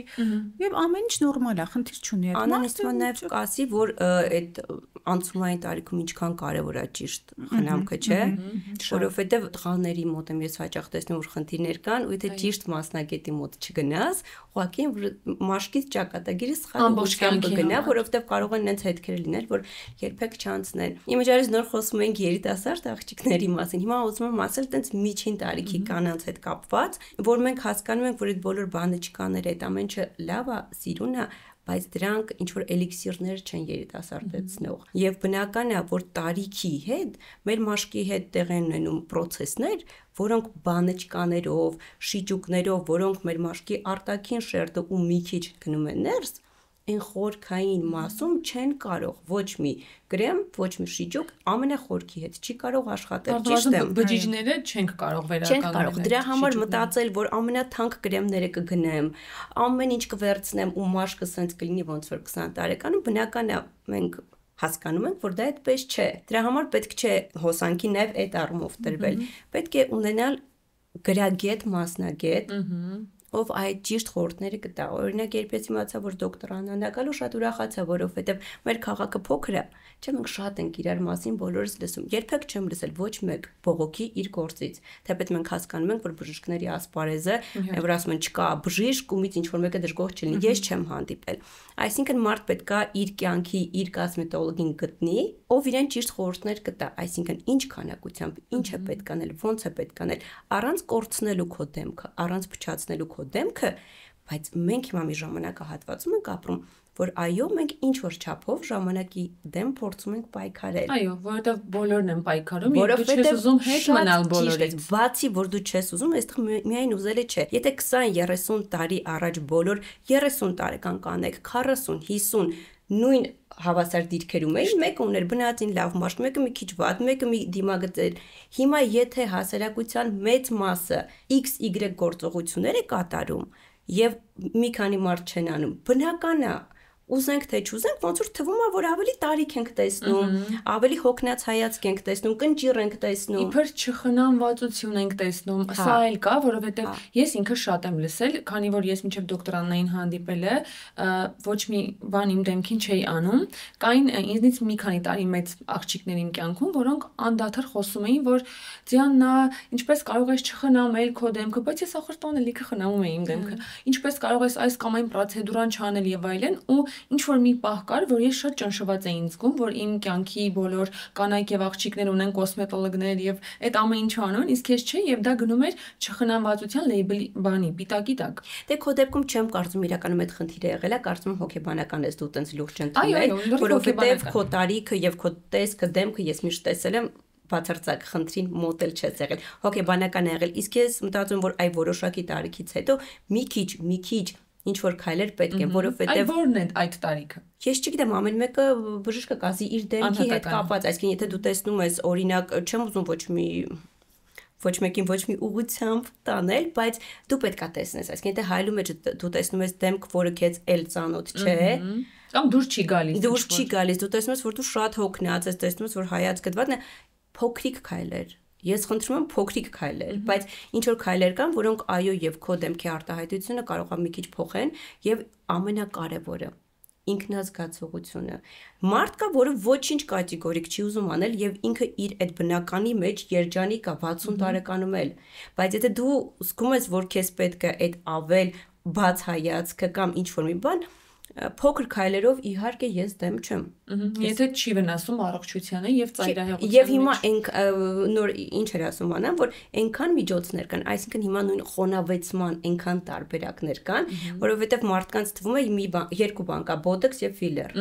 եւ ամեն ինչ նորմալ է, խնդիր չունի այդ։ Անանիստը նաեւ կասի, որ այդ անցումային տարիքում ինչքան կարեւոր է ճիշտ խնամքը, չէ, որովհետեւ տղաների մոտ եմ ես հաճախ տեսնում, որ խնդիրներ կան, ու եթե ճիշտ մասնագետի մոտ չգնաս, ուղղակի մաշկից ճակատագիրը սխալ կգնա, որովհետեւ կարող են այնց հետքեր լինել, որ երբեք չանցնեն։ Իմիջիայից նոր խոսում ենք երիտասարդ աղջիկների մասին։ Հիմա ուզում եմ ասել տենց միջին տարիքի կանանց հետ կապված, որ մենք հասկանում ենք, որ այդ բոլոր բանջկաները, այդ ամեն ինչը լավ է, սիրուն է, բայց դրանք ինչ որ էլիքսիրներ չեն երիտասարդեցնող։ Եվ բնական է, որ տարիքի հետ մեր մաշկի հետ տեղ են ունենում process-ներ, որոնք բանջկաներով, շիճուկներով, որոնք մեր մաշկի արտաքին շերտը ու մի քիչ գնում են ներս, այն խորքային մասում չեն կարող ոչ մի կրեմ, ոչ մի շիճուկ ամենախորքի հետ չի կարող աշխատել, ճիշտ է։ Բջիջները չենք կարող վերականգնել։ Չենք կարող։ Դրա համար մտածել, որ ամենաթանկ կրեմները կգնեմ, ամեն ինչ կվերցնեմ ու մաշկը սենց կլինի ոնց որ 20 տարեկանում, բնական է մենք հասկանում ենք, որ դա այդպես չէ։ Դրա համար պետք չէ հոսանքի նաև այդ առումով տրվել։ Պետք է ունենալ գրագետ մասնագետ, ով այդ ճիշտ խորհուրդները կտա։ Օրինակ, երբ ես իմացա, որ դոկտոր Աննան ակալու շատ ուրախացա, որովհետև մեր քաղաքը փոքր է, չէ, մենք շատ ենք իրար մասին բոլորս լսում։ Երբեք չեմ լսել ոչ մեկ բողոքի իր գործից։ Թեպետ մենք հասկանում ենք, որ բժիշկների ասպարեզը, որ ասում են չկա բժիշկ, ումից ինչ որ մեկը դժգոհ չլինի, ես չեմ հանդիպել։ Այսինքն մարդ պետքա իր կյանքի իր կոսմետոլոգին գտնի, ով իրեն ճիշտ խորհուրդներ կտա, այսինքն ինչ քանակությամբ, ինչ է պետք անել, ոնց է պետք անել, առանց կորցնելու քո դեմքը, առանց փչացնելու քո դեմքը, բայց մենք հիմա մի ժամանակահատվածում ենք ապրում, որ այո, մենք ինչ որ չափով ժամանակի դեմ փորձում ենք պայքարել։ Այո, որովհետև բոլորն են պայքարում, եւ դու չես ուզում հետ մնալ բոլորից։ Բացի որ դու չես ուզում, այստեղ միայն ուզելը չէ։ Եթե 20-30 տարի առաջ բոլոր 30 տարեկան կանեք, 40, 50 նույն հավասար դիրքերում էին, մեկը ուներ բնածին լավ մաշկ, մեկը մի քիչ վատ, մեկը մի դիմագծեր։ Հիմա եթե հասարակության մեծ մասը XY գործողություններ է կատարում եւ մի քանի մարդ չեն անում, բնական է, ուզենք թե չուզենք, ոնց որ թվում է, որ ավելի տարիք ենք տեսնում, ավելի հոգնած հայացք ենք տեսնում, կնճիռ ենք տեսնում, իբր չխնամվածություն ենք տեսնում։ Սա էլ կա, որովհետև ես ինքը շատ եմ լսել, քանի որ ես մինչև դոկտոր Աննային հանդիպել է, ոչ մի բան իմ դեմքին չէի անում, կային ինձնից մի քանի տարի մեծ աղջիկներ իմ կյանքում, որոնք անդադար խոսում էին, որ Ձիաննա, ինչպես կարող ես չխնամել քո դեմքը, բայց ես ախր տանը լիքը խնամում էի իմ դեմքը։ Ինչպես կարող ես այս կամ այն պրոցեդուրան չանել եւ այլն, ու ինչ որ մի պահ կար, որ ես շատ ճնշված էի զգում, որ իմ կյանքի բոլոր կանայք եւ աղջիկներ ունեն կոսմետոլոգներ եւ այդ ամեն ինչը անում, իսկ ես չէ եւ դա գնում էր չխնամվածության լեյբլի բանի, պիտակի տակ։ Դե քո դեպքում չեմ կարծում իրականում այդ խնդիրը եղել է, կարծում եմ հոգեբանական ես դու տենց լուրջ ընդունել, որովհետեւ քո տարիքը եւ քո տեսքը, դեմքը ես միշտ տեսել եմ բացարձակ խնդրին մոդել չես եղել, հոգեբանական է եղել, իսկ ես մտածում որ այ որոշակի տարիքից հետո մի քիչ ինչ որ քայլեր պետք են, որովհետեւ Այդ որն է այդ տարիքը։ Ես չգիտեմ, ամեն մեկը բժիշկը կասի իր դեմքի հետ կապված, այսինքն եթե դու տեսնում ես, օրինակ, չեմ ուզում ոչ մեկին ոչ մի ուղղությամբ տանել, բայց դու պետքա տեսնես, այսինքն եթե հայլու մեջ դու տեսնում ես դեմք, որը քեզ էլ ծանոթ չէ, կամ դուրս չի գալիս։ Դուրս չի գալիս, դու տեսնում ես, որ դու շատ հոգնած ես, տեսնում ես, որ հայացքդ վատն է, փոքրիկ քայլեր։ Ես խնդրում եմ փոքրիկ քայլեր, բայց ինչ որ քայլեր կան, որոնք այո եւ քո դեմքի արտահայտությունը կարող է մի քիչ փոխեն եւ ամենակարևորը ինքնազգացողությունը։ Մարդ կա, որը ոչինչ կատեգորիկ չի ուզում անել եւ ինքը իր այդ բնականի մեջ երջանիկ է 60 տարեկանում էլ, բայց եթե դու զգում ես, որ քեզ պետք է այդ ավել բաց հայացքը կամ ինչ որ մի բան, Փոքր քայլերով իհարկե ես դեմ չեմ։ Եթե չի վնասում առողջությանը եւ ծայրահեղությանը։ Եվ հիմա նոր ինչ էր ասում անան, որ այնքան միջոցներ կան, այսինքն հիմա նույն խոնավեցման այնքան տարբերակներ կան, որովհետեւ մարդկանց թվում է երկու բան կա՝ բոտոքս եւ ֆիլեր։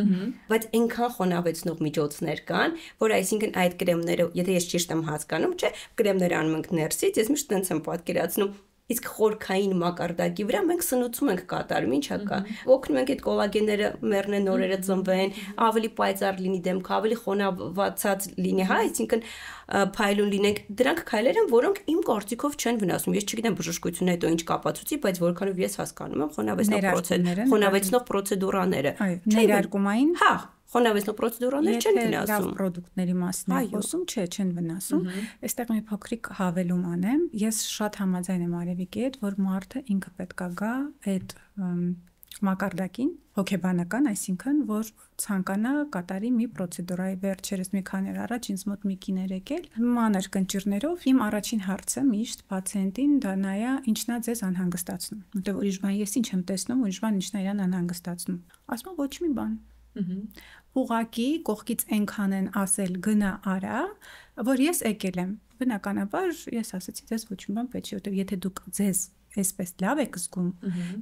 Բայց այնքան խոնավեցնող միջոցներ կան, որ այսինքն այդ կրեմները, եթե ես ճիշտ եմ հասկանում, չէ, կրեմները անում ենք ներսից, ես միշտ տենց եմ պատկերացնում իսկ խորքային մակարդակի վրա մենք սնուցում ենք կատարում, ինչա կա։ Օգնում ենք այդ կոլագենները մեռնեն, նորերը ծնվեն, ավելի պայծառ լինի դեմքը, ավելի խոնավացած լինի, հա, այսինքն փայլուն լինենք։ Դրանք քայլեր են, որոնք իմ կարծիքով չեն վնասում։ Ես չգիտեմ բժշկությունը հետո ինչ կապացուցի, բայց որքանով ես հասկանում եմ խոնավեցնող պրոցեդուրաները։ Ներարկումային։ Հա, խոնավեցնող պրոցեդուրաներ չեն վնասում։ Լավ պրոդուկտների մասին եմ խոսում, չեն վնասում։ Այստեղ մի փոքրիկ հավելում անեմ։ Ես շատ համաձայն եմ Արևիկի հետ, որ մարդը ինքը պետքա գա այդ մակարդակին, հոգեբանական, այսինքն, որ ցանկանա կատարի մի պրոցեդուրայի վերջերս մի քանի օր առաջ ինձ մոտ մի կին եկել, մանր կնճիռներով, իմ առաջին հարցը միշտ պացիենտին դա նայա, ինչն է ձեզ անհանգստացնում։ Որտեղ ուրիշ բան ես ինչ եմ տեսնում, ուրիշ բան ինչն է իրան անհանգստացնում։ Ասում եմ ոչ մի բան։ Ուղակի կողքից այնքան են ասել գնա արա, որ ես եկել եմ։ Բնականաբար ես ասացի ձեզ ոչ մի բան պետք չի, որտեղ եթե դուք ձեզ այսպես լավ եք զգում,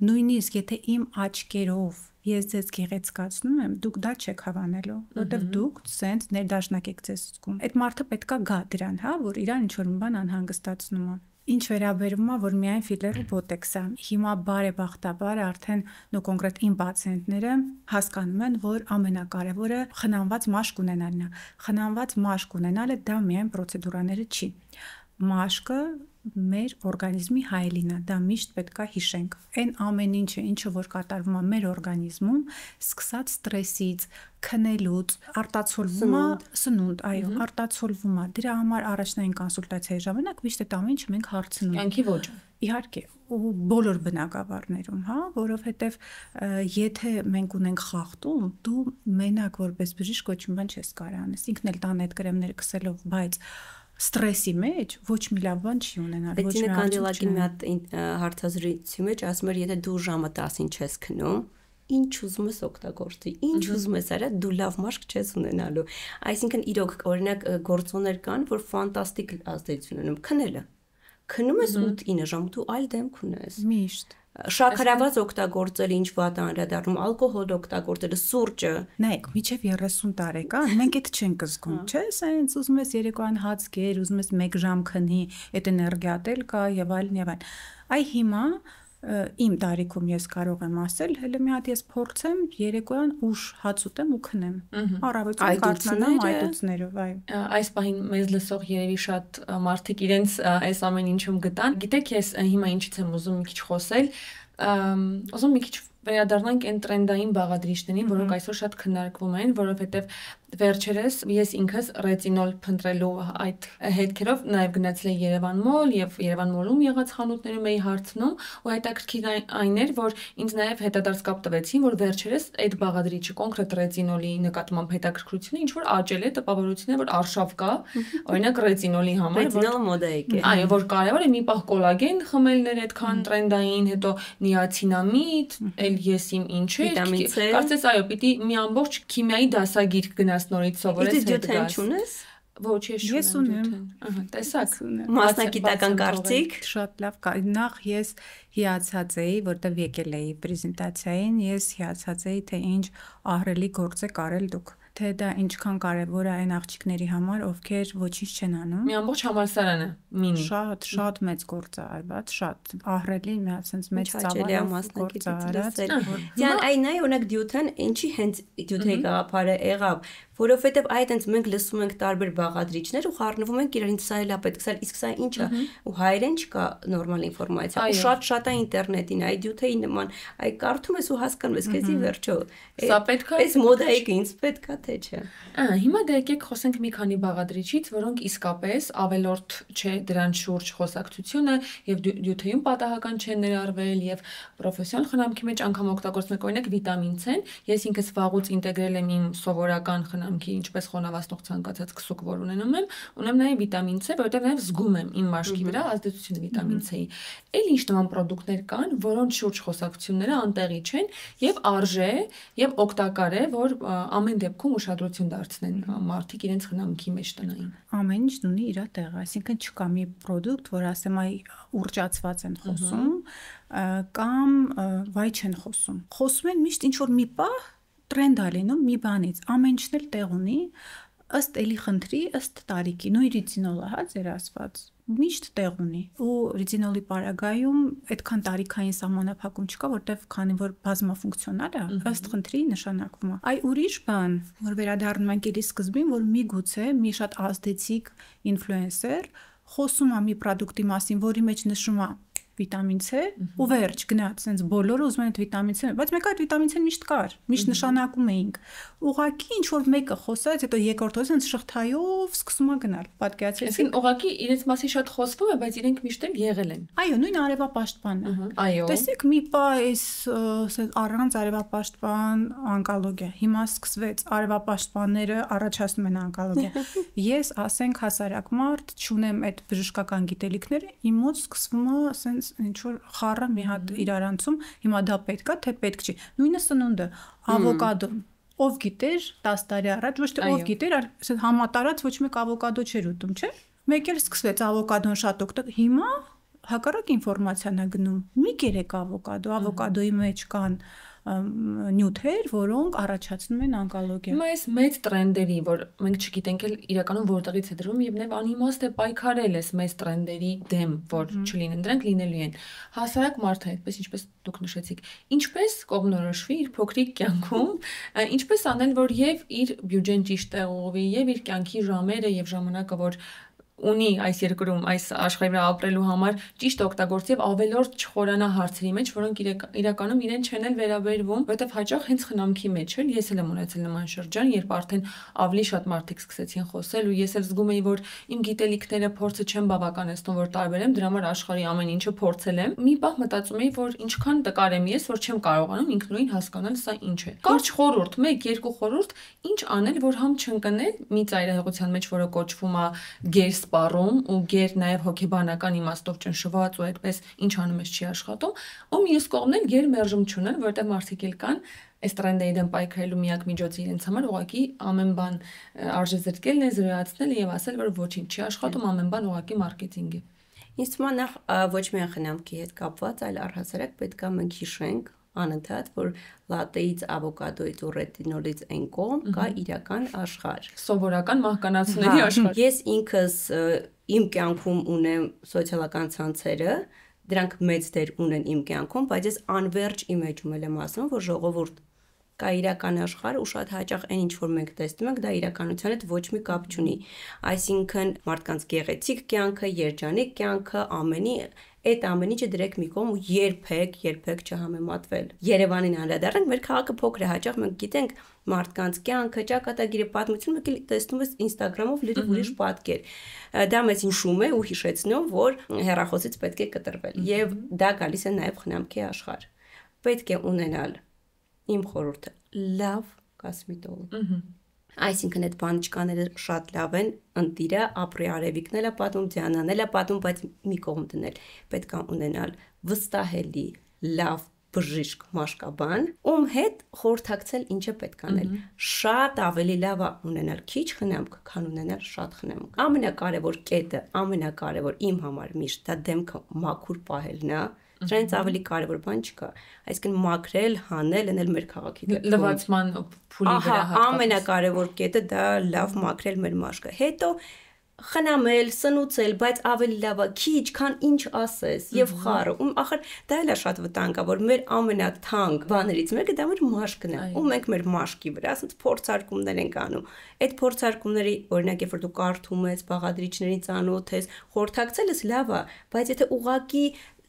նույնիսկ եթե իմ աչքերով ես ձեզ գեղեցկացնում եմ, դուք դա չեք հավանելու, որտեղ դուք սենց ներդաշնակ եք ձեզ զգում։ Այդ մարդը պետքա գա դրան, հա, որ իրան ինչ-որ մի բան անհանգստացնում է։ Ինչ վերաբերում է, որ միայն ֆիլեր ու բոտոքս է։ Հիմա բարեբախտաբար արդեն նո կոնկրետ իմ պացիենտները հասկանում են, որ ամենակարևորը խնամված մաշկ ունենալն է։ Խնամված մաշկ ունենալը դա միայն պրոցեդուրաները չի։ Մաշկը մեր օրգանիզմի հայելին է, դա միշտ պետք է հիշենք։ Այն ամեն ինչը որ կատարվում է մեր օրգանիզմում, սկսած ստրեսից, քնելուց, արտացոլվում է, սնունդ, այո, արտացոլվում է։ Դրա համար առաջնային կոնսուլտացիայի ժամանակ միշտ այդ ամեն ինչը մենք հարցնում ենք։ Կյանքի ոճը։ Իհարկե, ու բոլոր բնակավարներում, հա, որովհետև եթե մենք ունենք խախտում, դու մենակ որպես բժիշկ ոչ մի բան չես կարող անես։ Ինքն էլ տան այդ կրեմները քսելով, բայց ստրեսի մեջ ոչ մի լավ բան չի ունենալ, ոչ մի Կանդելակին մի հատ հարցազրույցի մեջ ասում էր, եթե դու ժամը 10-ին չես քնում, ինչ ուզում ես օգտագործի, ինչ ուզում ես արա, դու լավ մաշկ չես ունենալու։ Այսինքն իրոք օրինակ գործոններ կան, որ ֆանտաստիկ ազդեցություն ունեն քնելը։ Քնում ես 8-9 ժամ, դու այլ դեմք ունես։ Միշտ Շաքարավազ օգտագործել ինչ վատ անդրադառնում, ալկոհոլ օգտագործել, սուրճը։ Նայեք, միջև 30 տարեկան մենք այդ չենք զգում, չէ՞, սենց ուզում ես երեկոյան հաց կեր, ուզում ես 1 ժամ քնի, այդ էներգիա դել կա եւ այլն եւ այլն։ Այ հիմա իմ տարիքում ես կարող եմ ասել, հələ մի հատ ես փորձեմ երեկոյան ուշ հաց ուտեմ ու քնեմ։ Առավոտյան կարծանամ այդուցներով, այո։ Այս պահին մեզ լսող երևի շատ մարդիկ իրենց այս ամեն ինչում գտան։ Գիտեք, ես հիմա ինչից եմ ուզում մի քիչ խոսել, ուզում մի քիչ վերադառնանք այն տրենդային բաղադրիչներին, որոնք այսօր շատ քննարկվում են, որովհետև վերջերս ես ինքս ռետինոլ փնտրելու այդ հետքերով նաև գնացել եմ Երևան մոլ եւ Երևան մոլում եղած խանութներում էի հարցնում ու հետաքրքիր այն էր, որ ինձ նաև հետադարձ կապ տվեցին, որ վերջերս այդ բաղադրիչը կոնկրետ ռետինոլի նկատմամբ հետաքրքրությունը ինչ որ աճել է, տպավորություն է, որ արշավ կա, օրինակ ռետինոլի համար, ռետինոլը մոդայիկ է։ Այո, որ կարևոր է մի պահ կոլագեն խմելներ այդքան տրենդային, հետո նիացինամիդ, էլ ես իմ ինչ է, կարծես այո, պիտի մի ամբողջ քիմիայի դասագիր գնաս նորից սովորես հետ գաս։ Ոչ, ես ունեմ։ Ահա, տեսակ։ Մասնագիտական կարծիք, շատ լավ կա։ Նախ ես հիացած էի, որտեղ եկել էի պրեզենտացիային, ես հիացած էի, թե ինչ ահռելի գործ եք արել դուք, թե դա ինչքան կարևոր է այն աղջիկների համար, ովքեր ոչինչ չեն անում։ Մի ամբողջ համալսարանը, մինի։ Շատ մեծ գործ է արված, շատ ահռելի, մի հատ sense մեծ ծավալով գործ արած։ Դիան, այն այ օրինակ դյութան, ինչի հենց դյութի գաղափարը եղավ, որովհետև այդ հենց մենք լսում ենք տարբեր բաղադրիչներ ու խառնվում ենք իրար, ինձ սա էլ է պետք, իսկ սա ինչ է, ու հայերեն չկա նորմալ ինֆորմացիա, ու շատ է ինտերնետին, այ դյութեի նման, այ կարդում ես ու հասկանում ես, քեզի վերջո։ Սա պետք է, այս մոդայիկը ինձ պետք է, թե չէ։ Հիմա դե եկեք խոսենք մի քանի բաղադրիչից, որոնք իսկապես ավելորդ չէ դրանց շուրջ խոսակցությունը եւ YouTube-ում պատահական չեն ներառվել եւ պրոֆեսիոնալ խնամքի մեջ անգամ օգտագործում եք օրինակ վիտամին C-ն։ Ես ինքս վաղուց ինտեգրել եմ իմ սովորական խնամքի, ինչպես խոնավացնող ցանկացած քսուկ, որ ունեմ նաեւ վիտամին C, որովհետեւ նաեւ զգում եմ իմ մաշկի վրա ազդեցությունը վիտամին C-ի։ Էլ ինչ նման պրոդուկտներ կան, որոնց շուրջ խոսակցությունները անտեղի չեն եւ արժե եւ օգտակար է, որ ամեն դեպքում ուշադրություն դարձնեն մարդիկ իրենց խնամքի մեջ տնային։ Ամեն ինչ ունի իր տեղը, այսինքն չկա մի պրոդուկտ, որ ասեմ այ ուռճացված են խոսում, կամ վայ չեն խոսում։ Խոսում են միշտ ինչ որ մի բան տրենդ ա լինում մի բանից, ամեն ինչն էլ տեղ ունի, ըստ էլի խնդրի, ըստ տարիքի, նույն ռիցինոլը, հա, ձեր ասված, միշտ տեղ ունի։ Ու ռիցինոլի պարագայում այդքան տարիքային սահմանափակում չկա, որտեվ քանի որ բազմաֆունկցիոնալ է, ըստ խնդրի նշանակվում է։ Այ ուրիշ բան, որ վերադառնում ենք էլի սկզբին, որ միգուցե մի շատ ազդեցիկ ինֆլուենսեր խոսում է մի պրոդուկտի մասին, որի մեջ նշում է վիտամին C, ու վերջ գնաց, sense բոլորը ուզում են այդ վիտամին C, բայց մեկ այդ վիտամին C-ն միշտ կար, միշտ նշանակում էինք։ Ուղղակի ինչ որ մեկը խոսած, հետո երկրորդ օրը sense շղթայով սկսում է գնալ։ Պատկերացրեցիք։ Այսինքն ուղղակի իրենց մասին շատ խոսվում է, բայց իրենք միշտ եղել են։ Այո, նույն արևապաշտպանն է։ Այո։ Տեսեք, մի պա էս առանց արևապաշտպան ոնկոլոգիա։ Հիմա սկսվեց արևապաշտպանները առաջացնում են ոնկոլոգիա։ Ես ասենք հասարակ մարդ, չունեմ այդ բժշկական գիտելիքները, իմ մոտ սկսվում է sense ինչ որ խառը մի հատ իրարանցում, հիմա դա պետք է, թե պետք չի։ Նույնը սնունդը, ավոկադոն, ով գիտեր 10 տարի առաջ, ոչ թե ով գիտեր, այլ համատարած ոչ մեկ ավոկադո չէր ուտում, չէ՞։ Մեկ էլ սկսվեց ավոկադոն շատ օգտագործել։ Հիմա հակառակ ինֆորմացիան է գնում։ Մի կերեք ավոկադոյի մեջ կան նյութեր, որոնք առաջացնում են ոնկոլոգիա։ Հիմա այս մեծ տրենդերի, որ մենք չգիտենք էլ իրականում որտեղից է դրվում, եւ նաեւ անիմաստ է պայքարել այս մեծ տրենդերի դեմ, որ չլինեն, դրանք լինելու են։ Հասարակ մարդը, այդպես ինչպես դուք նշեցիք, ինչպես կողմնորոշվի իր փոքրիկ կյանքում, ինչպես անել, որ եւ իր բյուջեն ճիշտ տեղովի, եւ իր կյանքի ժամերը եւ ժամանակը, որ ունի այս երկրում, այս աշխարհի վրա ապրելու համար ճիշտ օգտագործի եւ ավելորդ չխորանա հարցերի մեջ, որոնք իրականում իրեն չեն էլ վերաբերվում, որովհետեւ հաճախ հենց խնամքի մեջ էլ ես էլ եմ ունեցել նման շրջան, երբ արդեն ավելի շատ մարդիկ սկսեցին խոսել ու ես էլ զգում էի, որ իմ գիտելիքները, փորձը չեմ բավականեցնում, որ տարբերեմ, դրա համար աշխարհի ամեն ինչը փորձել եմ։ Մի պահ մտածում էի, որ ինչքան տկար եմ ես, որ չեմ կարողանում ինքնուրույն հասկանալ սա ինչ է։ Կարճ խորհուրդ, 1-2 խորհուրդ, ինչ անել, որ համ չընկնել մի ծայրահեղության մեջ, որը կոչվում է գերս սպառում ու գեր նաև հոգեբանական իմաստով ճնշված ու այդպես ինչ անում ես չի աշխատում, ու մյուս կողմն էլ գեր մերժում չունեն, որտեղ մարդիկ էլ կան այս տրենդերի դեմ պայքարելու միակ միջոցը իրենց համար ուղղակի ամեն բան արժե զրկելն է, զրոյացնելը եւ ասել, որ ոչինչ չի աշխատում, ամեն բան ուղղակի մարքեթինգ է։ Ինձ թվում է նախ ոչ միայն խնամքի հետ կապված, այլ առհասարակ պետք է մենք հիշենք անընդհատ, որ լատեից, ավոկադոից ու ռետինոլից այն կողմ կա իրական աշխարհ։ Սովորական մահկանացուների աշխարհ։ Ես ինքս իմ կյանքում ունեմ սոցիալական ցանցերը, դրանք մեծ դեր ունեն իմ կյանքում, բայց ես անverջ իմեջում եմ ասում, որ ժողովուրդ կա իրական աշխարհ ու շատ հաճախ այն ինչ որ մենք տեսնում ենք, դա իրականության հետ ոչ մի կապ չունի։ Այսինքն մարդկանց գեղեցիկ կյանքը, երջանիկ կյանքը, այդ ամեն ինչը դրեք մի կողմ ու երբեք չհամեմատվել։ Երևանին անդրադառնանք, մեր քաղաքը փոքր է, հաճախ մենք գիտենք մարդկանց կյանքը, ճակատագիրը, պատմությունը, մեկ էլ տեսնում ես Instagram-ով լրիվ ուրիշ պատկեր։ Դա մեզ հիշում է ու հիշեցնում, որ հեռախոսից պետք է կտրվել։ Եվ դա գալիս է նաև խնամքի աշխարհ։ Պետք է ունենալ իմ խորհուրդը լավ կոսմետոլոգ։ Այսինքն այդ բանջկաները շատ լավ են, ընտիրը, ապրի արևիկն էլ է պատում, Դիանան էլ է պատում, բայց մի կողմ դնել։ Պետք է ունենալ վստահելի, լավ բժիշկ մաշկաբան, ում հետ խորհրդակցել ինչը պետք անել։ Շատ ավելի լավ է ունենալ քիչ խնամք, քան ունենալ շատ խնամք։ Ամենակարևոր կետը, ամենակարևոր իմ համար միշտ դա դեմքը մաքուր պահելն է։ Դրանից ավելի կարևոր բան չկա։ Այսինքն մաքրել, հանել, ենել մեր քաղաքի դեպքում։ Լվացման փուլի վրա հատկապես։ Ամենակարևոր կետը դա լավ մաքրել մեր մաշկը։ Հետո խնամել, սնուցել, բայց ավելի լավ է քիչ, քան ինչ ասես եւ խառը։ Ախր դա էլ է շատ վտանգավոր, մեր ամենաթանկ բաներից մեկը դա մեր մաշկն է։ Ու մենք մեր մաշկի վրա ասած փորձարկումներ ենք անում։ Այդ փորձարկումների, օրինակ, երբ որ դու կարդում ես, բաղադրիչների ծանոթ ես, խորհրդակցելս լավ է, բայց եթե ուղակի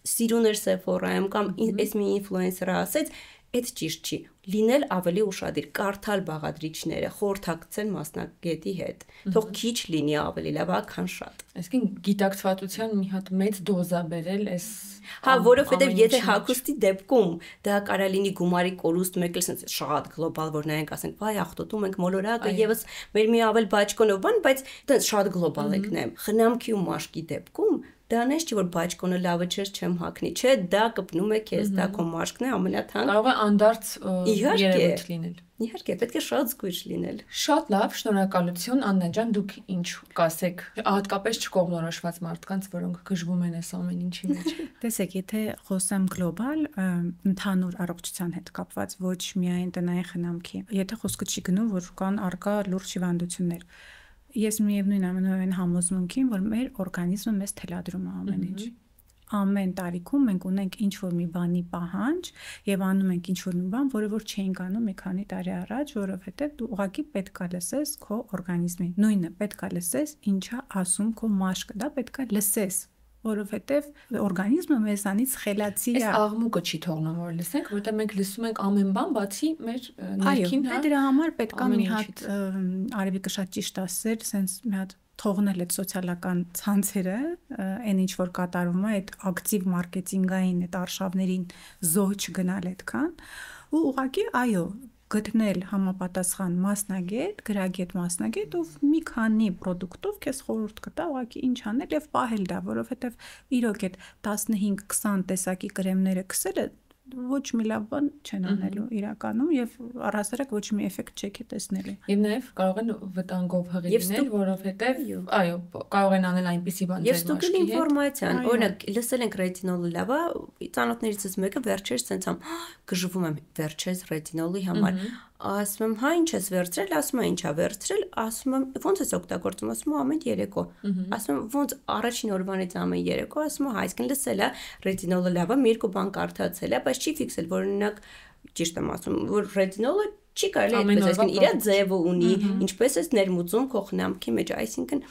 սիրուն էր Sephora-ում կամ այս մի ինֆլուենսերը ասեց, այդ ճիշտ չի։ լինել ավելի ուշադիր, կարդալ բաղադրիչները, խորհրդակցել մասնագետի հետ։ Թող քիչ լինի ավելի լավ, քան շատ։ Այսինքն գիտակցվածության մի հատ մեծ դոզա բերել էս Հա, որովհետև եթե հագուստի դեպքում դա կարա լինի գումարի կորուստ, մեկ էլ sense շատ գլոբալ, որ նայենք ասենք, վայ, ախտոտում ենք մոլորակը եւս մեր մի ավել բաճկոնով բան, բայց դա շատ գլոբալ եք նայում։ Խնամքի ու մաշկի դեպքում դա նես չի որ բաճկոնը լավը չէ, չեմ հագնի, չէ, դա կպնում է քեզ, դա քո մաշկն է ամենաթանկ։ Կարող է անդարձ երևույթ լինել։ Իհարկե, պետք է շատ զգույշ լինել։ Շատ լավ, շնորհակալություն Աննա ջան, դուք ինչ կասեք, հատկապես չկողմնորոշված մարդկանց, որոնք գժվում են այս ամեն ինչի մեջ։ Տեսեք, եթե խոսեմ գլոբալ, ընդհանուր առողջության հետ կապված, ոչ միայն տնային խնամքի, եթե խոսքը չի գնում, որ կան արկա լուրջ հիվանդություններ, ես միևնույն ամենայն համոզմունքին, որ մեր օրգանիզմը մեզ թելադրում է ամեն ինչ։ Ամեն տարիքում մենք ունենք ինչ-որ մի բանի պահանջ եւ անում ենք ինչ-որ մի բան, որը որ չէինք անում մի քանի տարի առաջ, որովհետեւ դու ուղղակի պետքա լսես քո օրգանիզմին։ Նույնը պետքա լսես, ինչա ասում քո մաշկը, դա պետքա լսես, որովհետեւ օրգանիզմը մեզանից խելացի է։ Այս աղմուկը չի թողնում որ լսենք, որովհետեւ մենք լսում ենք ամեն բան, բացի մեր ներքին, հա։ Դրա համար պետքա մի հատ Արևիկը շատ ճիշտ ասեր, sense մի հատ թողնել այդ սոցիալական ցանցերը, այն ինչ որ կատարվում է, այդ ակտիվ մարքեթինգային այդ արշավներին զոհ չգնալ այդքան, ու ուղղակի այո, գտնել համապատասխան մասնագետ, գրագետ մասնագետ, ով մի քանի product-ով քեզ խորհուրդ կտա ուղղակի ինչ անել եւ պահել դա, որովհետեւ իրոք այդ 15-20 տեսակի կրեմները քսելը ոչ մի լավ բան չեն անելու իրականում եւ առհասարակ ոչ մի էֆեկտ չեք տեսնելու։ Եվ նաեւ կարող են վտանգով հղի լինել, որովհետեւ այո, կարող են անել այնպիսի բան ձեր մաշկի հետ։ Եվ ստուգել ինֆորմացիան, օրինակ, լսել ենք ռետինոլը լավ է, ծանոթներիցս մեկը վերջերս ցենց ամ գժվում եմ վերջերս ռետինոլի համար։ Ասում եմ, հա ինչ ես վերցրել, ասում եմ, ինչա վերցրել, ասում եմ, ո՞նց ես օգտագործում, ասում եմ, ամեն երեկո։ Ասում եմ, ո՞նց առաջին օրվանից ամեն երեկո, ասում եմ, հա, այսինքն լսել է, ռետինոլը լավ է, մի երկու բան կարդացել է, բայց չի ֆիքսել, որ օրինակ ճիշտ եմ ասում, որ ռետինոլը չի կարելի այդպես, այսինքն իր ձևը ունի, ինչպես էս ներմուծում քո խնամքի մեջ, այսինքն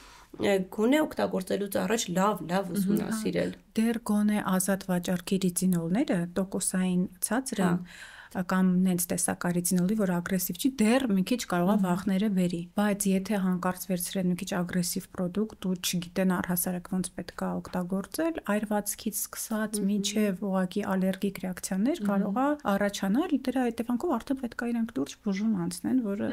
գոնե օգտագործելուց առաջ լավ ուսումնասիրել։ Դեռ գոնե ազատ վաճառքի ռետինոլները տոկոսային ցածր են կամ նենց տեսակարիցինոլի, որ ագրեսիվ չի, դեռ մի քիչ կարող է վախները բերի, բայց եթե հանկարծ վերցրել մի քիչ ագրեսիվ product ու չգիտեն առհասարակ ոնց պետք է օգտագործել, այրվածքից սկսած մինչև ուղղակի ալերգիկ ռեակցիաներ կարող է առաջանալ, դրա հետևանքով արդեն պետք է իրենք լուրջ բուժում անցնեն, որը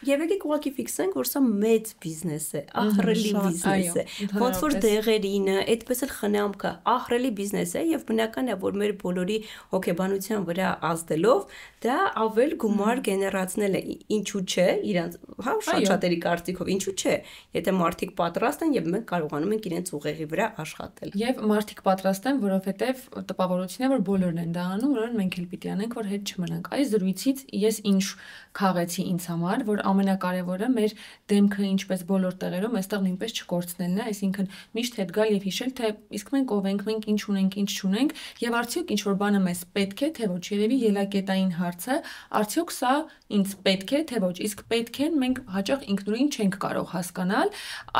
Եվ եկեք ուղղակի ֆիքսենք, որ սա մեծ բիզնես է, ահռելի բիզնես է, ոնց որ դեղերինը, այդպես էլ խնամքը, ահռելի բիզնես է եւ բնական է, որ մեր բոլորի հոգեբանության վրա ազդելով դա ավել գումար գեներացնել է, ինչու՞ չէ, իրանց, հա, շատ-շատերի կարծիքով, ինչու՞ չէ, եթե մարդիկ պատրաստ են եւ մենք կարողանում ենք իրենց ուղեղի վրա աշխատել։ Եվ մարդիկ պատրաստ են, որովհետեւ տպավորությունն է, որ բոլորն են դա անում, որոնց մենք էլ պիտի անենք, որ հետ չմնանք։ Այս զրույցից ես ինչ քաղեցի ինձ համար, որ ամենակարևորը մեր դեմքը ինչպես բոլոր տեղերում այստեղ նույնպես չկորցնելն է, այսինքն միշտ հետ գալ եւ հիշել, թե իսկ մենք ով ենք, մենք ինչ ունենք, ինչ չունենք, եւ արդյոք ինչ որ բանը մեզ պետք է, թե ոչ, երևի ելակետային հարց է, արդյոք սա ինձ պետք է, թե ոչ, իսկ պետք են մենք հաճախ ինքնուրույն չենք կարող հասկանալ,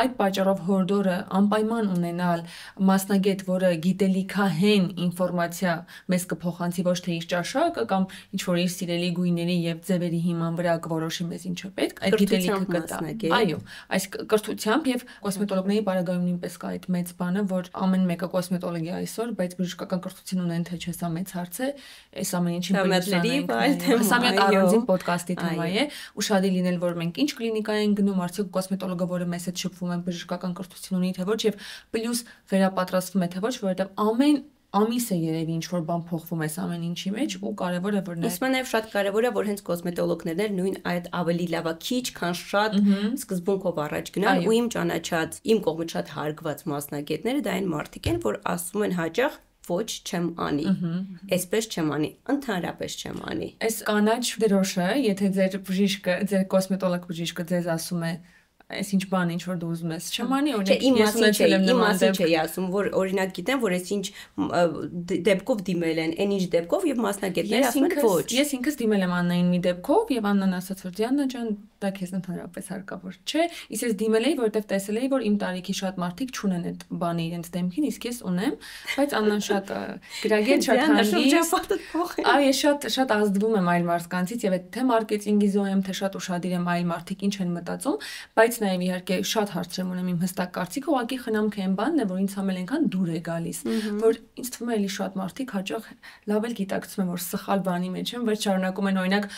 այդ պատճառով հորդորը անպայման ունենալ մասնագետ, որը գիտելիքահեն ինֆորմացիա մեզ կփոխանցի ոչ թե իր ճաշակը կամ ինչ որ իր սիրելի գույների եւ ձևերի հիման վրա կորոշի մեզ ինչը պետք, այդ գիտելիքը կտա։ Այո, այս կրթությամբ եւ կոսմետոլոգների բարագայում նույնպես կա այդ մեծ բանը, որ ամեն մեկը կոսմետոլոգ է այսօր, բայց բժշկական կրթություն ունեն թե չէ, սա մեծ հարց է, այս ամեն ինչին Սա մի առանձին ոդկասթի թեմա է, ուշադիր լինել, որ մենք ինչ կլինիկա ենք գնում, արդյոք կոսմետոլոգը, որը մեզ հետ շփվում է, բժշկական կրթություն ունի, թե ոչ, եւ պլյուս վերապատրաստվում է, թե ոչ, որովհետեւ ամեն ամիս է երևի ինչ որ բան փոխվում է ամեն ինչի մեջ ու կարևոր է որ Իսկ նաև շատ կարևոր է որ հենց կոսմետոլոգներն էլ նույն այդ ավելի լավա քիչ քան շատ սկզբունքով առաջ գնալ ու իմ ճանաչած իմ կողմից շատ հարգված մասնագետները դա այն մարդիկ են որ ասում են հաճախ ոչ չեմ անի այսպես չեմ անի ընդհանրապես չեմ անի այս կանաչ դրոշը եթե ձեր բժիշկը ձեր կոսմետոլոգ բժիշկը ձեզ ասում է Այս ինչ բան ինչ որ դու ուզում ես չեմ անի օրինակ ես ունեցել եմ նման դեպք չէի ասում որ օրինակ գիտեմ որ այս ինչ դեպքով դիմել են այն ինչ դեպքով եւ մասնագետները ասում են ոչ ես ինքս դիմել եմ Աննային մի դեպքով եւ Աննան ասաց որ Դիանա ջան դա քեզ ընդհանրապես հարկավոր չէ։ Իսկ ես դիմել էի, որովհետև տեսել էի, որ իմ տարիքի շատ մարդիկ չունեն այդ բանը իրենց դեմքին, իսկ ես ունեմ, բայց Աննան շատ գրագետ, շատ հանդիստ։ Այ ես շատ ազդվում եմ այլ մարդկանցից եւ այդ թե մարքեթինգի զոհ եմ, թե շատ ուշադիր եմ այլ մարդիկ ինչ են մտածում, բայց նաեւ իհարկե շատ հարցեր ունեմ իմ հստակ կարծիքը, ուղղակի խնամքը այն բանն է, որ ինձ համել այնքան դուր է գալիս, որ ինձ թվում է էլի շատ մարդիկ հաճախ լավ էլ գիտակցում են, որ սխալ բանի մեջ են, բայց շարունակում են օրինակ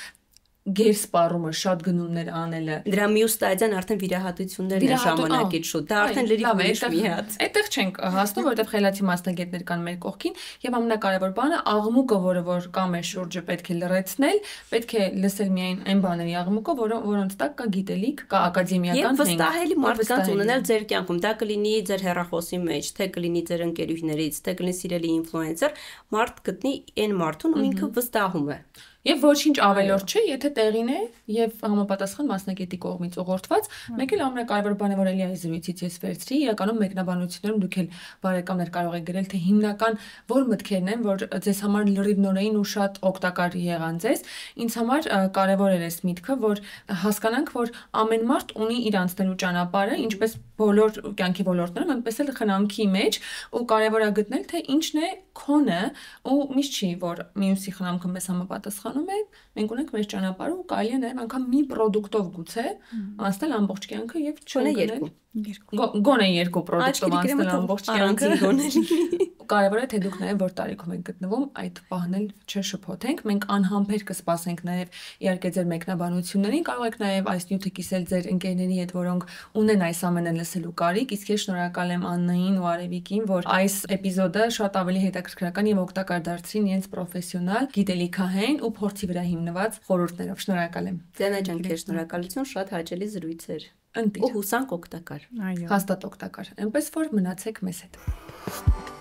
գերսպառումը, շատ գնումներ անելը։ Դրա մյուս ստադիան արդեն վիրահատություններն են ժամանակից շուտ։ Դա արդեն լրիվ ուրիշ մի հատ։ Այդտեղ չենք հասնում, որովհետև խելացի մասնագետներ կան մեր կողքին, եւ ամենակարևոր բանը աղմուկը, որ կա մեր շուրջը, պետք է լրացնել, պետք է լսել միայն այն բաների աղմուկը, որոնց տակ կա գիտելիք, կա ակադեմիական հենք։ Եվ վստահելի մարդկանց ունենալ ձեր կյանքում, դա կլինի ձեր հեռախոսի մեջ, թե կլինի ձեր ընկերուհիներից, թե կլինի սիրելի ինֆլուենսեր, մարդ գտնի այն մարդուն, ում ինքը վստահում է։ Եվ ոչինչ ավելորդ չէ, եթե տեղին է եւ համապատասխան մասնագետի կողմից ուղղորդված, մեկ էլ ամենակարևոր բանը, որ էլի այս զրույցից ես վերցրի, իրականում մեկնաբանություններում դուք էլ բարեկամներ կարող եք գրել, թե հիմնական որ մտքերն են, որ ձեզ համար լրիվ նորեին ու շատ օգտակար եղան ձեզ։ Ինձ համար կարևոր էր այս միտքը, որ հասկանանք, որ ամեն մարդ ունի իր անցնելու ճանապարհը, ինչպես բոլոր կյանքի ոլորտներում, այնպես էլ խնամքի մեջ, ու կարևոր է գտնել, թե ինչն է քոնը, ու միշտ չի, որ մյուսի խնամքը մեզ համապատասխանում է, մենք ունենք մեր ճանապարհը ու կարելի է նաև անգամ մի պրոդուկտով գուցե անցնել ամբողջ կյանքը եւ չգնել գոնե երկու պրոդուկտով անցնել ամբողջ կյանքը։ Կարևոր է թե դուք նաև որ տարիքում եք գտնվում, այդ պահն էլ չշփոթենք, մենք անհամբեր կսպասենք նաև իհարկե ձեր մեկնաբանություններին, կարող եք նաև այս նյութը կիսել ձեր ընկերների հետ, որոնք ունեն այս ամենը լսելու կարիք, իսկ ես շնորհակալ եմ Աննային ու Արևիկին, որ այս էպիզոդը շատ ավելի հետաքրքրական եւ օգտակար դարձրին իրենց պրոֆեսիոնալ, գիտելիքահեն ու փորձի վրա հիմնված խորհուրդներով։ Շնորհակալ եմ։ Ձեզ ջանքեր, շնորհակալություն, շատ հաճելի զրույց էր։ Ու հուսանք օգտակար։ Այո, հաստատ օգտակար։ Այնպես որ մնացեք մեզ հետ։